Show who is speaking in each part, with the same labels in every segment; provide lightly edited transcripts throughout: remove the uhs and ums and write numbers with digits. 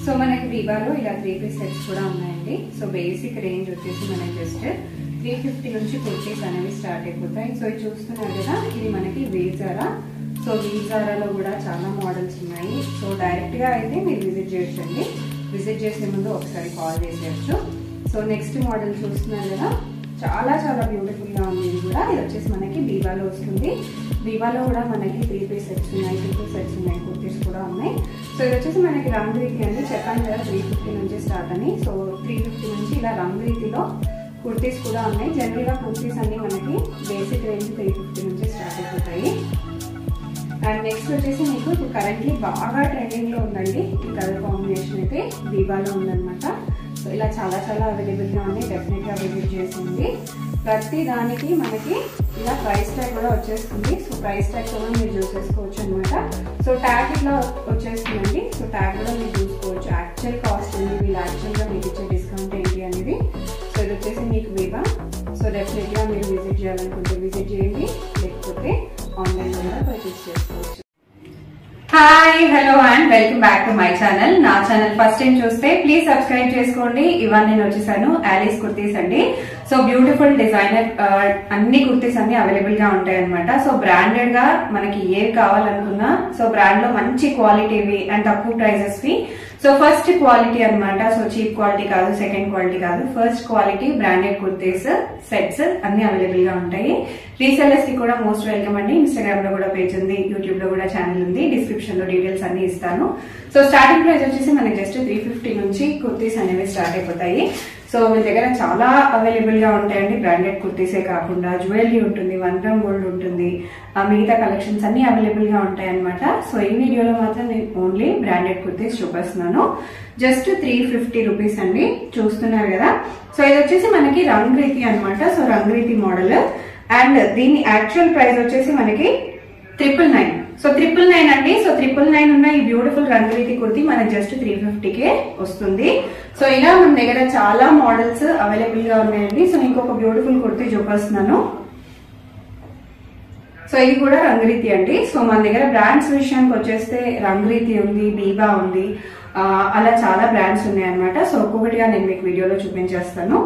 Speaker 1: So మనకి వివాలో ఇలా 3 piece sets కూడా ఉన్నాయండి. సో బేసిక్ రేంజ్ వచ్చేసి మనకి జస్ట్ 350 నుంచి కుర్తీస్ అనేవి స్టార్ట్ అయిపోతాయి. సో ఇది చూస్తున్నారు కదా, ఇది మనకి వీజారా. సో వీజారాలో కూడా చాలా మోడల్స్ ఉన్నాయి. సో డైరెక్ట్ గా అయితే మీరు విజిట్ చేయొచ్చండి. విజిట్ చేసే ముందు ఒకసారి కాల్ చేసేయచ్చు. సో నెక్స్ట్ మోడల్ చూస్తున్నారు కదా, చాలా చాలా బ్యూటిఫుల్ గా ఉంది. ఇది కూడా ఇది వచ్చేసి మనకి బీవాలో వస్తుంది. బీవాలో కూడా మనకి 3 పీస్ సెట్స్ ఉన్నాయి, 2 పీస్ సెట్స్ ఉన్నాయి, కుర్తీస్ కూడా ఉన్నాయి. సో ఇది వచ్చేసి మనకి రంగు రీతి అండి. చెప్పాను కదా 350 నుంచి స్టార్ట్ అని. సో 350 నుంచి ఇలా రంగు రీతిలో కుర్తీస్ కూడా ఉన్నాయి. జనరల్ గా కుర్తీస్ అన్ని మనకి బేసిక్ రేంజ్ 350 నుంచి స్టార్ట్ అయిపోతాయి. అండ్ నెక్స్ట్ వచ్చేసి మీకు ఇప్పుడు కరెంట్లీ బాగా ట్రెండింగ్ లో ఉందండి ఈ కలర్ కాంబినేషన్ అయితే బీవాలో ఉందన్నమాట. సో ఇలా చాలా చాలా అవైలబుల్ గా ఉన్నాయి. డెఫినెట్ గా విజిట్ చేసింది. ప్రతి దానికి మనకి ఇలా ప్రైస్ ట్యాగ్ కూడా వచ్చేస్తుంది. సో ప్రైస్ ట్యాగ్ కూడా మీరు చూసేసుకోవచ్చు అనమాట. సో ట్యాగ్ ఇట్లా వచ్చేస్తుందండి. సో ట్యాగ్ కూడా మీరు చూసుకోవచ్చు. యాక్చువల్ కాస్ట్ ఉంది, వీళ్ళు యాక్చువల్ గా మీకు ఇచ్చే డిస్కౌంట్ ఏంటి అనేది. సో ఇది వచ్చేసి మీకు వివా. సో డెఫినెట్ గా మీరు విజిట్ చేయాలనుకుంటే విజిట్ చేయండి, లేకపోతే ఆన్లైన్ లో కూడా పర్చేస్ చేసుకోవచ్చు. Hi, hello and welcome back to my channel. నా ఛానల్ ఫస్ట్ టైం చూస్తే ప్లీజ్ సబ్స్క్రైబ్ చేసుకోండి. ఇవాళ నేను వచ్చేసాను ఆలీస్ కుర్తీస్ అండి. సో బ్యూటిఫుల్ డిజైనర్ అన్ని కుర్తీస్ అన్ని అవైలబుల్ గా ఉంటాయి అనమాట. సో బ్రాండెడ్ గా మనకి ఏవి కావాలనుకున్నా, సో బ్రాండ్ లో మంచి క్వాలిటీవి అండ్ తక్కువ ప్రైజెస్ వి. సో ఫస్ట్ క్వాలిటీ అనమాట. సో చీప్ క్వాలిటీ కాదు, సెకండ్ క్వాలిటీ కాదు, first quality branded kurtis sets అన్ని అవైలబుల్ గా ఉంటాయి. రీసెల్లర్స్ కి కూడా మోస్ట్ వెల్కమ్ అండి. ఇన్స్టాగ్రామ్ లో కూడా పేజ్ ఉంది, యూట్యూబ్ లో కూడా ఛానల్ ఉంది. డిస్క్రిప్షన్ లో డీటెయిల్స్ అన్ని ఇస్తాను. సో స్టార్టింగ్ ప్రైస్ వచ్చేసి మనకి జస్ట్ 350 నుంచి కుర్తీస్ అనేవి స్టార్ట్ అయిపోతాయి. సో మీ దగ్గర చాలా అవైలబుల్ గా ఉంటాయండి. బ్రాండెడ్ కుర్తీసే కాకుండా జ్యువెలరీ ఉంటుంది, 1 గ్రామ్ గోల్డ్ ఉంటుంది, మిగతా కలెక్షన్స్ అన్ని అవైలబుల్ గా ఉంటాయి అనమాట. సో ఈ వీడియోలో మాత్రం నేను ఓన్లీ బ్రాండెడ్ కుర్తీస్ చూపిస్తున్నాను. జస్ట్ 350 రూపీస్ అండి. చూస్తున్నారు కదా. సో ఇది వచ్చేసి మనకి రంగ్ రీతి అనమాట. సో రంగ్ రీతి మోడల్. అండ్ దీని యాక్చువల్ ప్రైస్ వచ్చేసి మనకి 999. సో 999 అండి. సో 999 ఉన్న ఈ బ్యూటిఫుల్ రంగు రీతి కుర్తీ మనకి జస్ట్ 350కే వస్తుంది. సో ఇలా మన దగ్గర చాలా మోడల్స్ అవైలబుల్ గా ఉన్నాయండి. సో ఇంకొక బ్యూటిఫుల్ కుర్తీ చూపిస్తున్నాను. సో ఇది కూడా రంగురీతి అండి. సో మన దగ్గర బ్రాండ్స్ విషయానికి వచ్చేస్తే రంగురీతి ఉంది, బీబా ఉంది, అలా చాలా బ్రాండ్స్ ఉన్నాయి అనమాట. సో ఒక్కొక్కటిగా నేను మీకు వీడియోలో చూపించేస్తాను.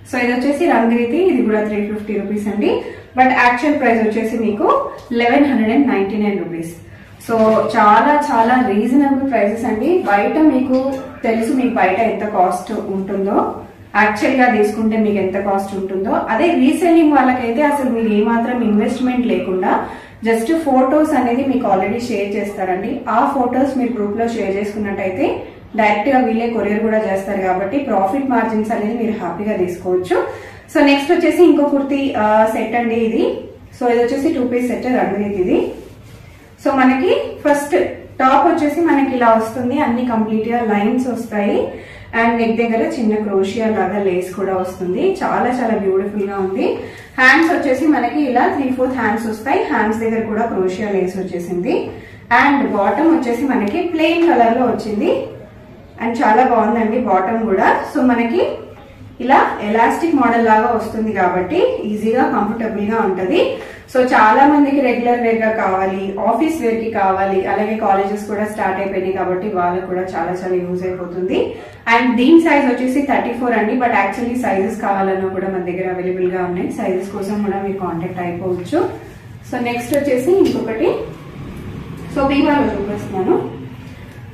Speaker 1: సో ఇది వచ్చేసి రంగురీతి, ఇది కూడా 350 రూపీస్ అండి. బట్ యాక్చువల్ ప్రైస్ వచ్చేసి మీకు 1199 రూపీస్. సో చాలా చాలా రీజనబుల్ ప్రైసెస్ అండి. బయట మీకు తెలుసు, మీకు బయట ఎంత కాస్ట్ ఉంటుందో, యాక్చువల్ గా తీసుకుంటే మీకు ఎంత కాస్ట్ ఉంటుందో. అదే రీసెల్లింగ్ వాళ్ళకైతే అసలు మీరు ఏమాత్రం ఇన్వెస్ట్మెంట్ లేకుండా జస్ట్ ఫోటోస్ అనేది మీకు ఆల్రెడీ షేర్ చేస్తారండి. ఆ ఫోటోస్ మీరు గ్రూప్ లో షేర్ చేసుకున్నట్టయితే డైరెక్ట్ గా వీళ్ళే కొరియర్ కూడా చేస్తారు కాబట్టి ప్రాఫిట్ మార్జిన్స్ అనేది మీరు హ్యాపీగా తీసుకోవచ్చు. సో నెక్స్ట్ వచ్చేసి ఇంకో కుర్తీ సెట్ అండి ఇది. సో ఇది వచ్చేసి 2 పీస్ సెట్ రంగురీతి ఇది. సో మనకి ఫస్ట్ టాప్ వచ్చేసి మనకి ఇలా వస్తుంది, అన్ని కంప్లీట్ గా లైన్స్ వస్తాయి. అండ్ నెక్ దగ్గర చిన్న క్రోషియా లాగా లేస్ కూడా వస్తుంది. చాలా చాలా బ్యూటిఫుల్ గా ఉంది. హ్యాండ్స్ వచ్చేసి మనకి ఇలా 3/4 హ్యాండ్స్ వస్తాయి. హ్యాండ్స్ దగ్గర కూడా క్రోషియా లేస్ వచ్చేసింది. అండ్ బాటమ్ వచ్చేసి మనకి ప్లెయిన్ కలర్ లో వచ్చింది. అండ్ చాలా బాగుందండి బాటమ్ కూడా. సో మనకి ఇలా ఎలాస్టిక్ మోడల్ లాగా వస్తుంది కాబట్టి ఈజీగా కంఫర్టబుల్ గా ఉంటది. సో చాలా మందికి రెగ్యులర్ వేర్ గా కావాలి, ఆఫీస్ వేర్ కి కావాలి, అలాగే కాలేజెస్ కూడా స్టార్ట్ అయిపోయినాయి కాబట్టి వాళ్ళకి కూడా చాలా చాలా యూజ్ అయిపోతుంది. అండ్ దీని సైజ్ వచ్చేసి 34 అండి. బట్ యాక్చువల్లీ సైజెస్ కావాలన్నా కూడా మన దగ్గర అవైలబుల్ గా ఉన్నాయి. సైజెస్ కోసం కూడా మీరు కాంటాక్ట్ అయిపోవచ్చు. సో నెక్స్ట్ వచ్చేసి ఇంకొకటి, సో బీబాలో చూపిస్తున్నాను.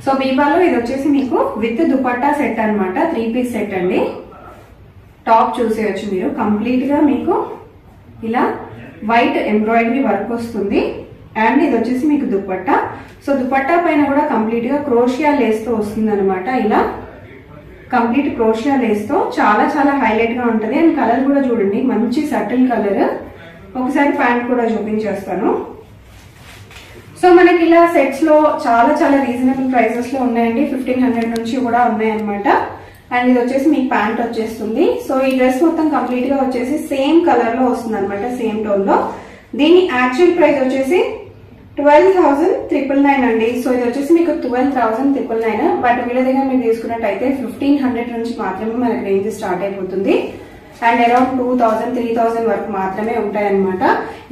Speaker 1: సో బీబాలో ఇది వచ్చేసి మీకు విత్ దుపట్టా సెట్ అనమాట. 3 పీస్ సెట్ అండి. టాప్ చూసేయచ్చు మీరు. కంప్లీట్ గా మీకు ఇలా వైట్ ఎంబ్రాయిడరీ వర్క్ వస్తుంది. అండ్ ఇది వచ్చేసి మీకు దుపట్టా. సో దుపట్టా పైన కూడా కంప్లీట్ గా క్రోషియా లేస్ తో వస్తుంది అనమాట. ఇలా కంప్లీట్ క్రోషియా లేస్ తో చాలా చాలా హైలైట్ గా ఉంటది. అండ్ కలర్ కూడా చూడండి, మంచి సటిల్ కలర్. ఒకసారి ప్యాంట్ కూడా చూపించేస్తాను. సో మనకి ఇలా సెట్స్ లో చాలా చాలా రీజనబుల్ ప్రైసెస్ లో ఉన్నాయండి. 1500 నుంచి కూడా ఉన్నాయన్నమాట. అండ్ ఇది వచ్చేసి మీకు ప్యాంట్ వచ్చేస్తుంది. సో ఈ డ్రెస్ మొత్తం కంప్లీట్ గా వచ్చేసి సేమ్ కలర్ లో వస్తుంది అనమాట, సేమ్ టోన్ లో. దీని యాక్చువల్ ప్రైస్ వచ్చేసి 12,999 అండి. సో ఇది వచ్చేసి మీకు 12,999. బట్ వీళ్ళ దగ్గర మీరు తీసుకున్నట్టయితే 1500 నుంచి మాత్రమే మనకి రేంజ్ స్టార్ట్ అయిపోతుంది. అండ్ అరౌండ్ 2000, 3000 వరకు మాత్రమే ఉంటాయి అనమాట.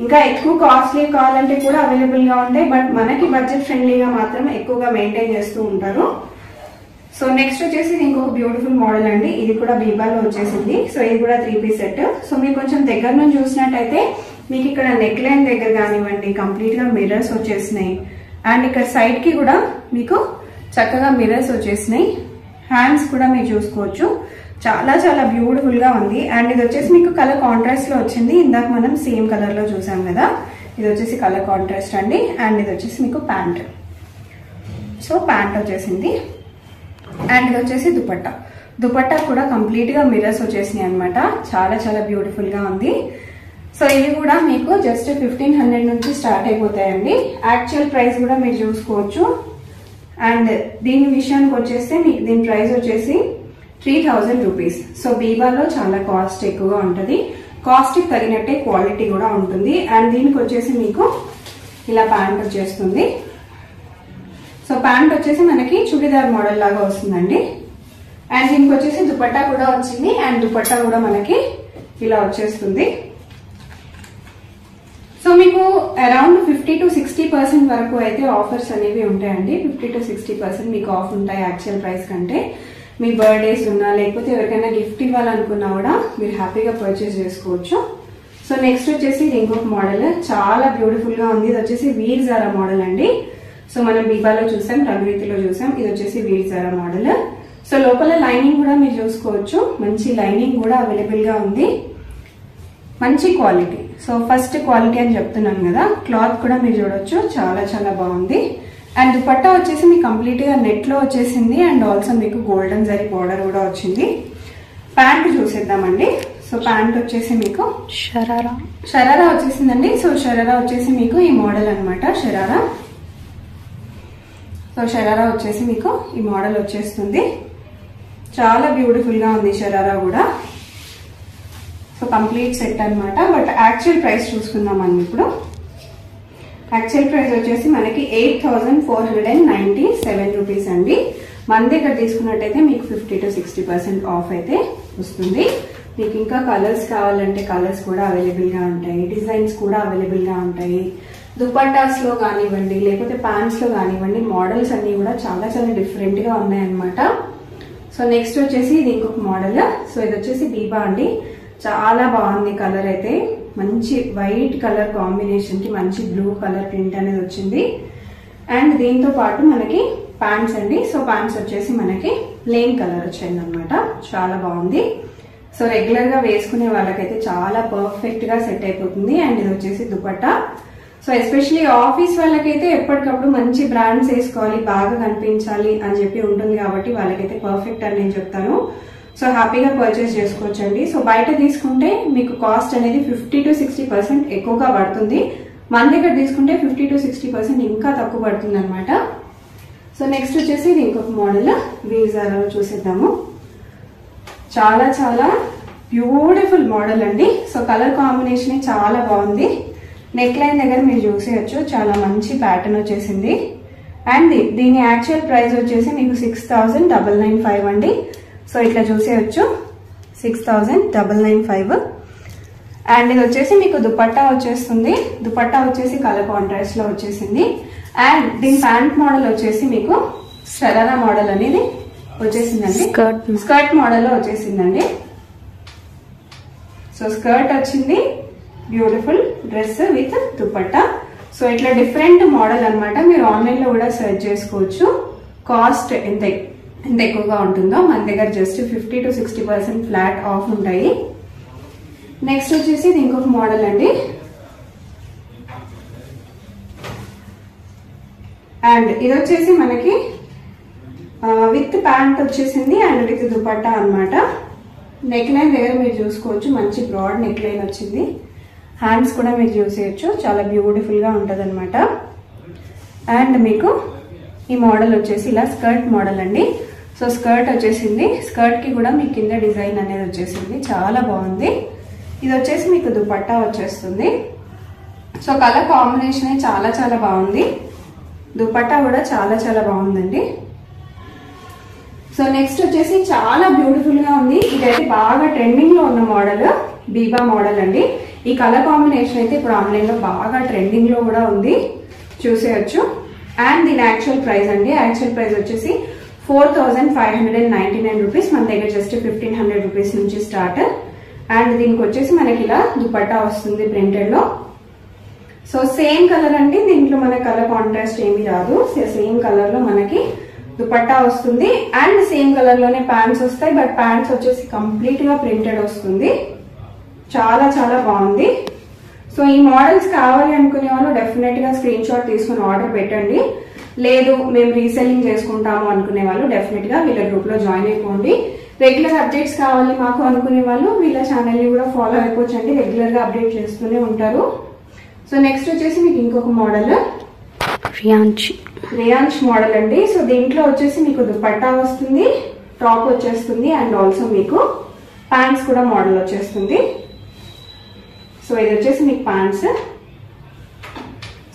Speaker 1: ఇంకా ఎక్కువ కాస్ట్లీ కావాలంటే కూడా అవైలబుల్ గా ఉంటాయి. బట్ మనకి బడ్జెట్ ఫ్రెండ్లీగా మాత్రం ఎక్కువగా మెయింటైన్ చేస్తూ ఉంటారు. సో నెక్స్ట్ వచ్చేసి ఇంకొక బ్యూటిఫుల్ మోడల్ అండి. ఇది కూడా బీబాలో వచ్చేసింది. సో ఇది కూడా 3 పీస్ సెట్. సో మీరు కొంచెం దగ్గర నుంచి చూసినట్టయితే మీకు ఇక్కడ నెక్ లైన్ దగ్గర కానివ్వండి కంప్లీట్ గా మిర్రర్స్ వచ్చేసినాయి. అండ్ ఇక్కడ సైడ్ కి కూడా మీకు చక్కగా మిర్రర్స్ వచ్చేసినాయి. హ్యాండ్స్ కూడా మీరు చూసుకోవచ్చు. చాలా చాలా బ్యూటిఫుల్ గా ఉంది. అండ్ ఇది వచ్చేసి మీకు కలర్ కాంట్రాస్ట్ లో వచ్చింది. ఇందాక మనం సేమ్ కలర్ లో చూసాం కదా, ఇది వచ్చేసి కలర్ కాంట్రాస్ట్ అండి. అండ్ ఇది వచ్చేసి మీకు ప్యాంట్. సో ప్యాంట్ వచ్చేసింది. అండ్ ఇది వచ్చేసి దుపట్టా కూడా కంప్లీట్ గా మిర్రర్స్ వచ్చేసినాయి అనమాట. చాలా చాలా బ్యూటిఫుల్ గా ఉంది. సో ఇవి కూడా మీకు జస్ట్ 1500 నుంచి స్టార్ట్ అయిపోతాయండి. యాక్చువల్ ప్రైస్ కూడా మీరు చూసుకోవచ్చు. అండ్ దీని విషయానికి వచ్చేస్తే మీకు దీని ప్రైస్ వచ్చేసి 3000 రూపీస్. సో బీబాలో చాలా కాస్ట్ ఎక్కువగా ఉంటుంది. కాస్ట్ కి తగినట్టే క్వాలిటీ కూడా ఉంటుంది. అండ్ దీనికి వచ్చేసి మీకు ఇలా ప్యాంట్ వచ్చేస్తుంది. సో ప్యాంట్ వచ్చేసి మనకి చుడిదార్ మోడల్ లాగా వస్తుందండి. అండ్ దీనికి వచ్చేసి దుపట్టా కూడా వచ్చింది. అండ్ దుపట్టా కూడా మనకి ఇలా వచ్చేస్తుంది. సో మీకు అరౌండ్ 50 to 60% వరకు అయితే ఆఫర్స్ అనేవి ఉంటాయండి. 50 to 60% మీకు ఆఫ్ ఉంటాయి యాక్చువల్ ప్రైస్ కంటే. మీ బర్త్డేస్ ఉన్నా లేకపోతే ఎవరికైనా గిఫ్ట్ ఇవ్వాలనుకున్నా కూడా మీరు హ్యాపీగా పర్చేస్ చేసుకోవచ్చు. సో నెక్స్ట్ వచ్చేసి ఇంకొక మోడల్ చాలా బ్యూటిఫుల్ గా ఉంది. ఇది వచ్చేసి వీర్ జారా మోడల్ అండి. సో మనం బీబాలో చూసాం, రంగురీతిలో చూసాం. ఇది వచ్చేసి వీర్ జారా మోడల్. సో లోపల లైనింగ్ కూడా మీరు చూసుకోవచ్చు. మంచి లైనింగ్ కూడా అవైలబుల్ గా ఉంది. మంచి క్వాలిటీ. సో ఫస్ట్ క్వాలిటీ అని చెప్తున్నాను కదా. క్లాత్ కూడా మీరు చూడొచ్చు. చాలా చాలా బాగుంది. అండ్ దుపట్టా వచ్చేసి మీకు కంప్లీట్ గా నెట్ లో వచ్చేసింది. అండ్ ఆల్సో మీకు గోల్డెన్ జరీ బోర్డర్ కూడా వచ్చింది. ప్యాంట్ చూసేద్దామండి. సో ప్యాంట్ వచ్చేసి మీకు షరారా వచ్చేసిందండి. సో షరారా వచ్చేసి మీకు ఈ మోడల్ అనమాట. షరారా. సో షరారా వచ్చేసి మీకు ఈ మోడల్ వచ్చేస్తుంది. చాలా బ్యూటిఫుల్ గా ఉంది షరారా కూడా. సో కంప్లీట్ సెట్ అనమాట. బట్ యాక్చువల్ ప్రైస్ చూసుకుందాం మనం ఇప్పుడు. యాక్చువల్ ప్రైస్ వచ్చేసి మనకి 8497 రూపీస్ అండి. మన దగ్గర తీసుకున్నట్టయితే మీకు 50 to 60% ఆఫ్ అయితే వస్తుంది. మీకు ఇంకా కలర్స్ కావాలంటే కలర్స్ కూడా అవైలబుల్ గా ఉంటాయి. డిజైన్స్ కూడా అవైలబుల్ గా ఉంటాయి. దుపట్టాస్ లో కానివ్వండి లేకపోతే ప్యాంట్స్ లో కానివ్వండి మోడల్స్ అన్ని కూడా చాలా చాలా డిఫరెంట్ గా ఉన్నాయన్నమాట. సో నెక్స్ట్ వచ్చేసి ఇది ఇంకొక మోడల్. సో ఇది వచ్చేసి బీబా అండి. చాలా బాగుంది కలర్ అయితే. మంచి వైట్ కలర్ కాంబినేషన్ కి మంచి బ్లూ కలర్ ప్రింట్ అనేది వచ్చింది. అండ్ దీంతో పాటు మనకి ప్యాంట్స్ అండి. సో ప్యాంట్స్ వచ్చేసి మనకి ప్లెయిన్ కలర్ వచ్చింది అనమాట. చాలా బాగుంది. సో రెగ్యులర్ గా వేసుకునే వాళ్ళకైతే చాలా పర్ఫెక్ట్ గా సెట్ అయిపోతుంది. అండ్ ఇది వచ్చేసి దుపట్టా. సో ఎస్పెషలీ ఆఫీస్ వాళ్ళకైతే ఎప్పటికప్పుడు మంచి బ్రాండ్స్ వేసుకోవాలి, బాగా కనిపించాలి అని చెప్పి ఉంటుంది కాబట్టి వాళ్ళకైతే పర్ఫెక్ట్ అని నేను చెప్తాను. సో హ్యాపీగా పర్చేస్ చేసుకోవచ్చండి. సో బయట తీసుకుంటే మీకు కాస్ట్ అనేది 50 to 60% ఎక్కువగా పడుతుంది. మన దగ్గర తీసుకుంటే 50 to 60% ఇంకా తక్కువ పడుతుంది అనమాట. సో నెక్స్ట్ వచ్చేసి ఇది ఇంకొక మోడల్ వీజాలో చూసేద్దాము. చాలా చాలా బ్యూటిఫుల్ మోడల్ అండి. సో కలర్ కాంబినేషన్ చాలా బాగుంది. నెక్ లైన్ దగ్గర మీరు చూసేయచ్చు. చాలా మంచి ప్యాటర్న్ వచ్చేసింది. అండ్ దీని యాక్చువల్ ప్రైస్ వచ్చేసి మీకు 6995 అండి. సో ఇట్లా చూసేయచ్చు 6995. అండ్ ఇది వచ్చేసి మీకు దుపట్టా వచ్చేస్తుంది. దుపట్టా వచ్చేసి కలర్ కాంట్రాస్ట్ లో వచ్చేసింది. అండ్ దీని ప్యాంట్ మోడల్ వచ్చేసి మీకు షరారా మోడల్ అనేది వచ్చేసిందండి. స్కర్ట్ మోడల్ లో వచ్చేసిందండి. సో స్కర్ట్ వచ్చింది. Beautiful dress with dupatta. So ఇట్లా డిఫరెంట్ మోడల్ అనమాట. మీరు ఆన్లైన్ లో కూడా సెర్చ్ చేసుకోవచ్చు. కాస్ట్ ఎంత ఎక్కువగా ఉంటుందో మన దగ్గర జస్ట్ 50 to 60% ఫ్లాట్ ఆఫ్ ఉంటాయి. నెక్స్ట్ వచ్చేసి ఇది ఇంకొక మోడల్ అండి. అండ్ ఇది వచ్చేసి మనకి విత్ ప్యాంట్ వచ్చేసింది అండ్ విత్ దుపట్టా అనమాట. నెక్ లైన్ దగ్గర మీరు చూసుకోవచ్చు. మంచి బ్రాడ్ నెక్ లైన్ వచ్చింది. హ్యాండ్స్ కూడా మీరు చూసేయచ్చు. చాలా బ్యూటిఫుల్ గా ఉంటది అనమాట. అండ్ మీకు ఈ మోడల్ వచ్చేసి ఇలా స్కర్ట్ మోడల్ అండి. సో స్కర్ట్ వచ్చేసింది. స్కర్ట్ కి కూడా మీకు కింద డిజైన్ అనేది వచ్చేసింది. చాలా బాగుంది. ఇది వచ్చేసి మీకు దుపట్టా వచ్చేస్తుంది. సో కలర్ కాంబినేషన్ చాలా చాలా బాగుంది. దుపట్టా కూడా చాలా చాలా బాగుందండి. సో నెక్స్ట్ వచ్చేసి చాలా బ్యూటిఫుల్ గా ఉంది. ఇదైతే బాగా ట్రెండింగ్ లో ఉన్న మోడల్ బీబా మోడల్ అండి. ఈ కలర్ కాంబినేషన్ అయితే ఇప్పుడు ఆన్లైన్ లో బాగా ట్రెండింగ్ లో కూడా ఉంది, చూసేయచ్చు. అండ్ దీని యాక్చువల్ ప్రైస్ అండి. యాక్చువల్ ప్రైస్ వచ్చేసి 4599 రూపీస్. మన దగ్గర జస్ట్ 1500 రూపీస్ నుంచి స్టార్ట్. అండ్ దీనికి వచ్చేసి మనకి ఇలా దుపట్టా వస్తుంది ప్రింటెడ్ లో. సో సేమ్ కలర్ అండి, దీంట్లో మన కలర్ కాంట్రాస్ట్ ఏమీ రాదు. సేమ్ కలర్ లో మనకి దుపట్టా వస్తుంది అండ్ సేమ్ కలర్ లోనే ప్యాంట్స్ వస్తాయి. బట్ ప్యాంట్స్ వచ్చేసి కంప్లీట్ గా ప్రింటెడ్ వస్తుంది. చాలా చాలా బాగుంది. సో ఈ మోడల్స్ కావాలి అనుకునే వాళ్ళు డెఫినెట్ గా స్క్రీన్ షాట్ తీసుకుని ఆర్డర్ పెట్టండి. లేదు మేము రీసెల్లింగ్ చేసుకుంటాము అనుకునే వాళ్ళు డెఫినెట్ గా వీళ్ళ గ్రూప్ లో జాయిన్ అయిపోండి. రెగ్యులర్ అప్డేట్స్ కావాలి మాకు అనుకునే వాళ్ళు వీళ్ళ ఛానల్ ని కూడా ఫాలో అయిపోవచ్చండి. రెగ్యులర్ గా అప్డేట్ చేస్తూనే ఉంటారు. సో నెక్స్ట్ వచ్చేసి మీకు ఇంకొక మోడల్ రియాన్స్ మోడల్ అండి. సో దీంట్లో వచ్చేసి మీకు దుపట్టా వస్తుంది, టాప్ వచ్చేస్తుంది అండ్ ఆల్సో మీకు ప్యాంట్స్ కూడా మోడల్ వచ్చేస్తుంది. సో ఇది వచ్చేసి మీకు ప్యాంట్స్.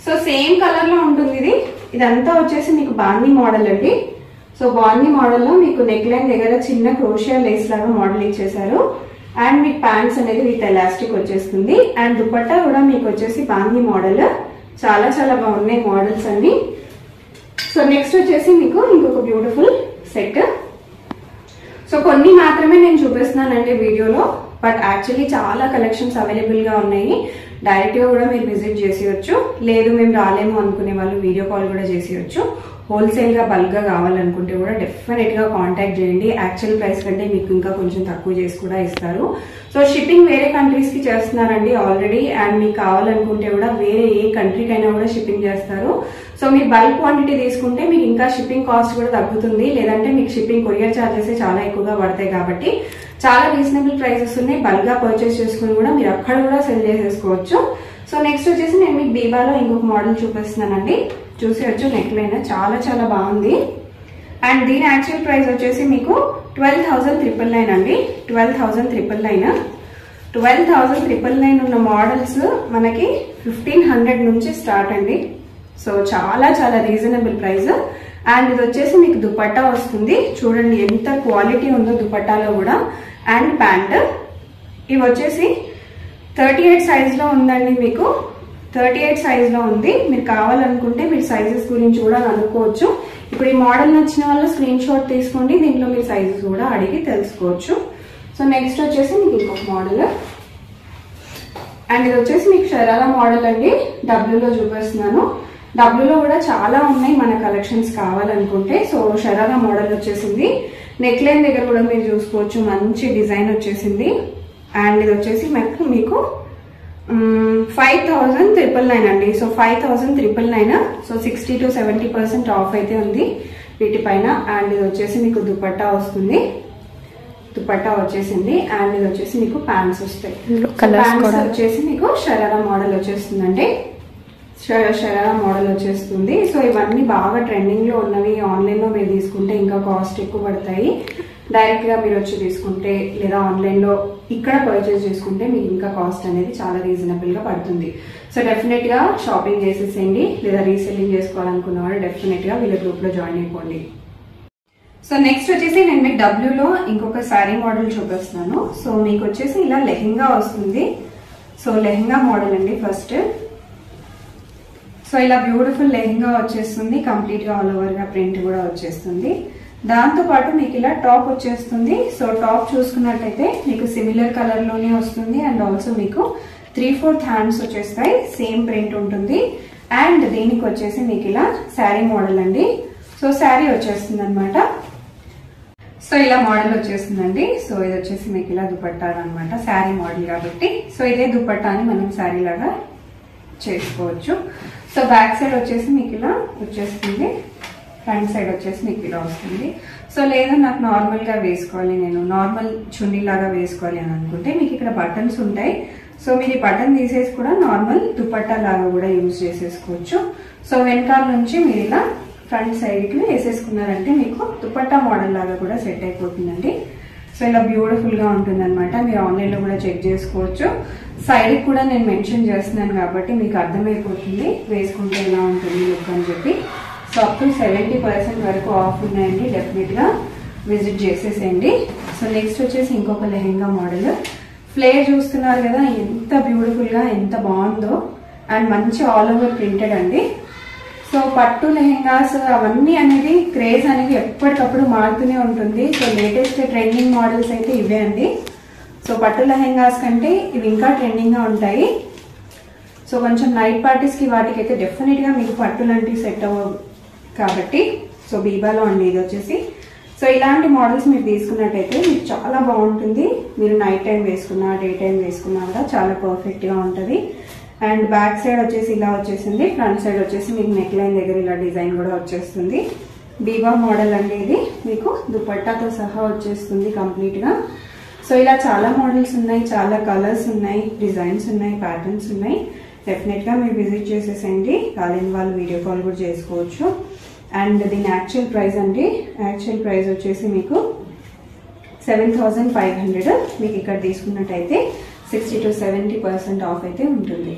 Speaker 1: సో సేమ్ కలర్ లో ఉంటుంది. ఇదంతా వచ్చేసి మీకు బాందీ మోడల్ అండి. సో బాందీ మోడల్ లో మీకు నెక్ లైన్ దగ్గర చిన్న క్రోషియా లేస్ లాగా మోడల్ ఇచ్చేసారు. అండ్ మీకు ప్యాంట్స్ అనేది విత్ ఎలాస్టిక్ వచ్చేస్తుంది. అండ్ దుపట్టా కూడా మీకు వచ్చేసి బాందీ మోడల్. చాలా చాలా బాగున్నాయి మోడల్స్ అన్ని. సో నెక్స్ట్ వచ్చేసి మీకు ఇంకొక బ్యూటిఫుల్ సెట్. సో కొన్ని మాత్రమే నేను చూపిస్తున్నానండి వీడియోలో. బట్ యాక్చువల్లీ చాలా కలెక్షన్స్ అవైలబుల్ గా ఉన్నాయి. డైరెక్ట్ గా కూడా మీరు విజిట్ చేసేయచ్చు. లేదు మేము రాలేము అనుకునే వాళ్ళు వీడియో కాల్ కూడా చేసేయచ్చు. హోల్సేల్ గా బల్క్ గా కావాలనుకుంటే కూడా డెఫినెట్ గా కాంటాక్ట్ చేయండి. యాక్చువల్ ప్రైస్ కంటే మీకు ఇంకా కొంచెం తక్కువ చేసి కూడా ఇస్తారు. సో షిప్పింగ్ వేరే కంట్రీస్ కి చేస్తున్నారండి ఆల్రెడీ. అండ్ మీకు కావాలనుకుంటే కూడా వేరే ఏ కంట్రీకైనా కూడా షిప్పింగ్ చేస్తారు. సో మీరు బల్క్ క్వాంటిటీ తీసుకుంటే మీకు ఇంకా షిప్పింగ్ కాస్ట్ కూడా తగ్గుతుంది. లేదంటే మీకు షిప్పింగ్ కొరియర్ చార్జెస్ చాలా ఎక్కువగా పడతాయి. కాబట్టి చాలా రీజనబుల్ ప్రైసెస్ ఉన్నాయి. బల్క్ గా పర్చేస్ చేసుకుని కూడా మీరు అక్కడ కూడా సెల్ చేసేసుకోవచ్చు. సో నెక్స్ట్ వచ్చేసి నేను మీకు బీబాలో ఇంకొక మోడల్ చూపిస్తున్నానండి. చూసేయచ్చు. నెక్ లైన్ చాలా చాలా బాగుంది. అండ్ దీని యాక్చువల్ ప్రైస్ వచ్చేసి మీకు 12,999 అండి. 12,999. 12,999 ఉన్న మోడల్స్ మనకి 1500 నుంచి స్టార్ట్ అండి. సో చాలా చాలా రీజనబుల్ ప్రైస్. అండ్ ఇది వచ్చేసి మీకు దుపట్టా వస్తుంది. చూడండి ఎంత క్వాలిటీ ఉందో దుపట్టాలో కూడా. అండ్ ప్యాంట్ ఇవి వచ్చేసి 38 సైజ్ లో ఉందండి. మీకు 38 సైజ్ లో ఉంది. మీరు కావాలనుకుంటే మీరు సైజెస్ గురించి కూడా అనుకోవచ్చు. ఇప్పుడు ఈ మోడల్ నచ్చిన వాళ్ళు స్క్రీన్ షాట్ తీసుకోండి. దీంట్లో మీరు సైజెస్ కూడా అడిగి తెలుసుకోవచ్చు. సో నెక్స్ట్ వచ్చేసి మీకు ఇంకొక మోడల్. అండ్ ఇది వచ్చేసి మీకు షరారా మోడల్ అండి. డబ్ల్యూలో చూపిస్తున్నాను. డబ్ల్యూలో కూడా చాలా ఉన్నాయి మన కలెక్షన్స్ కావాలనుకుంటే. సో షరారా మోడల్ వచ్చేసింది. నెక్ లైన్ దగ్గర కూడా మీరు చూసుకోవచ్చు. మంచి డిజైన్ వచ్చేసింది. అండ్ ఇది వచ్చేసి మీకు 5,999 అండి. సో 5,999. సో 60 to 70% ఆఫ్ అయితే ఉంది వీటిపైన. అండ్ ఇది వచ్చేసి మీకు దుపట్టా వస్తుంది. దుపట్టా వచ్చేసింది. అండ్ ఇది వచ్చేసి మీకు ప్యాంట్స్ వస్తాయి. ప్యాంట్స్ వచ్చేసి మీకు షరారా మోడల్ వచ్చేస్తుందండి. షరారా మోడల్ వచ్చేస్తుంది. సో ఇవన్నీ బాగా ట్రెండింగ్ లో ఉన్నవి. ఆన్లైన్ లో మీరు తీసుకుంటే ఇంకా కాస్ట్ ఎక్కువ పడతాయి. డైరెక్ట్ గా మీరు వచ్చి తీసుకుంటే లేదా ఆన్లైన్ లో ఇక్కడ పర్చేస్ చేసుకుంటే మీకు ఇంకా కాస్ట్ అనేది చాలా రీజనబుల్ గా పడుతుంది. సో డెఫినెట్ గా షాపింగ్ చేసేసేయండి. లేదా రీసెల్లింగ్ చేసుకోవాలనుకున్న వాళ్ళు డెఫినెట్ గా వీళ్ళ గ్రూప్ లో జాయిన్ అయిపోండి. సో నెక్స్ట్ వచ్చేసి నేను మీకు డబ్ల్యూలో ఇంకొక శారీ మోడల్ చూపిస్తున్నాను. సో మీకు వచ్చేసి ఇలా లెహెంగా వస్తుంది. సో లెహెంగా మోడల్ అండి ఫస్ట్. సో ఇలా బ్యూటిఫుల్ లెహెంగా వచ్చేస్తుంది. కంప్లీట్ గా ఆల్ ఓవర్ గా ప్రింట్ కూడా వచ్చేస్తుంది. దాంతో పాటు మీకు ఇలా టాప్ వచ్చేస్తుంది. సో టాప్ చూసుకున్నట్టయితే మీకు సిమిలర్ కలర్ లోనే వస్తుంది. అండ్ ఆల్సో మీకు 3/4 హ్యాండ్స్ వచ్చేస్తాయి. సేమ్ ప్రింట్ ఉంటుంది. అండ్ దీనికి వచ్చేసి మీకు ఇలా శారీ మోడల్ అండి. సో శారీ వచ్చేస్తుంది అనమాట. సో ఇలా మోడల్ వచ్చేస్తుందండి. సో ఇది వచ్చేసి మీకు ఇలా దుపట్టా అనమాట. శారీ మోడల్ కాబట్టి సో ఇదే దుపట్టాని మనం శారీ లాగా చేసుకోవచ్చు. సో బ్యాక్ సైడ్ వచ్చేసి మీకు ఇలా వచ్చేస్తుంది. ఫ్రంట్ సైడ్ వచ్చేసి మీకు ఇలా వస్తుంది. సో లేదా నాకు నార్మల్ గా వేసుకోవాలి, నేను నార్మల్ చున్నీ లాగా వేసుకోవాలి అని అనుకుంటే మీకు ఇక్కడ బటన్స్ ఉంటాయి. సో మీరు ఈ బటన్ తీసేసి కూడా నార్మల్ దుపట్టా లాగా కూడా యూజ్ చేసేసుకోవచ్చు. సో వెనకాల నుంచి మీరు ఇలా ఫ్రంట్ సైడ్ కి వేసేసుకున్నారంటే మీకు దుపట్టా మోడల్ లాగా కూడా సెట్ అయిపోతుందండి. సో ఇలా బ్యూటిఫుల్ గా ఉంటుంది అనమాట. మీరు ఆన్లైన్ లో కూడా చెక్ చేసుకోవచ్చు. సైడ్ కూడా నేను మెన్షన్ చేస్తున్నాను కాబట్టి మీకు అర్థమైపోతుంది వేసుకుంటే ఎలా ఉంటుంది లుక్ అని చెప్పి. సో అప్ టు 70% వరకు ఆఫ్ ఉన్నాయండి. డెఫినెట్ గా విజిట్ చేసేసేయండి. సో నెక్స్ట్ వచ్చేసి ఇంకొక లెహెంగా మోడల్. ఫ్లేర్ చూస్తున్నారు కదా ఎంత బ్యూటిఫుల్ గా ఎంత బాగుందో. అండ్ మంచి ఆల్ ఓవర్ ప్రింటెడ్ అండి. సో పట్టు లెహెంగాస్ అవన్నీ అనేది క్రేజ్ అనేది ఎప్పటికప్పుడు మారుతూనే ఉంటుంది. సో లేటెస్ట్ ట్రెండింగ్ మోడల్స్ అయితే ఇవే అండి. సో పట్టు లెహెంగాస్ కంటే ఇవి ఇంకా ట్రెండింగ్ గా ఉంటాయి. సో కొంచెం నైట్ పార్టీస్ కి వాటికి అయితే డెఫినెట్ గా మీకు పట్టు లాంటివి సెట్ అవ్వవు కాబట్టి సో బీబాలో అండి ఇది వచ్చేసి. సో ఇలాంటి మోడల్స్ మీరు తీసుకున్నట్టయితే మీకు చాలా బాగుంటుంది. మీరు నైట్ టైం వేసుకున్నా డే టైం వేసుకున్నా కూడా చాలా పర్ఫెక్ట్ గా ఉంటుంది. అండ్ బ్యాక్ సైడ్ వచ్చేసి ఇలా వచ్చేసింది, ఫ్రంట్ సైడ్ వచ్చేసి మీకు నెక్ లైన్ దగ్గర ఇలా డిజైన్ కూడా వచ్చేస్తుంది. బీబా మోడల్ అండి ఇది, మీకు దుపట్టాతో సహా వచ్చేస్తుంది కంప్లీట్ గా. సో ఇలా చాలా మోడల్స్ ఉన్నాయి, చాలా కలర్స్ ఉన్నాయి, డిజైన్స్ ఉన్నాయి, ప్యాటర్న్స్ ఉన్నాయి. డెఫినెట్ గా మీరు విజిట్ చేసేసండి. కాలేని వాళ్ళు వీడియో కాల్ కూడా చేసుకోవచ్చు. అండ్ దీని యాక్చువల్ ప్రైస్ అండి, యాక్చువల్ ప్రైస్ వచ్చేసి మీకు 7,500. మీకు ఇక్కడ తీసుకున్నట్టయితే 60 to 70% ఆఫ్ అయితే ఉంటుంది.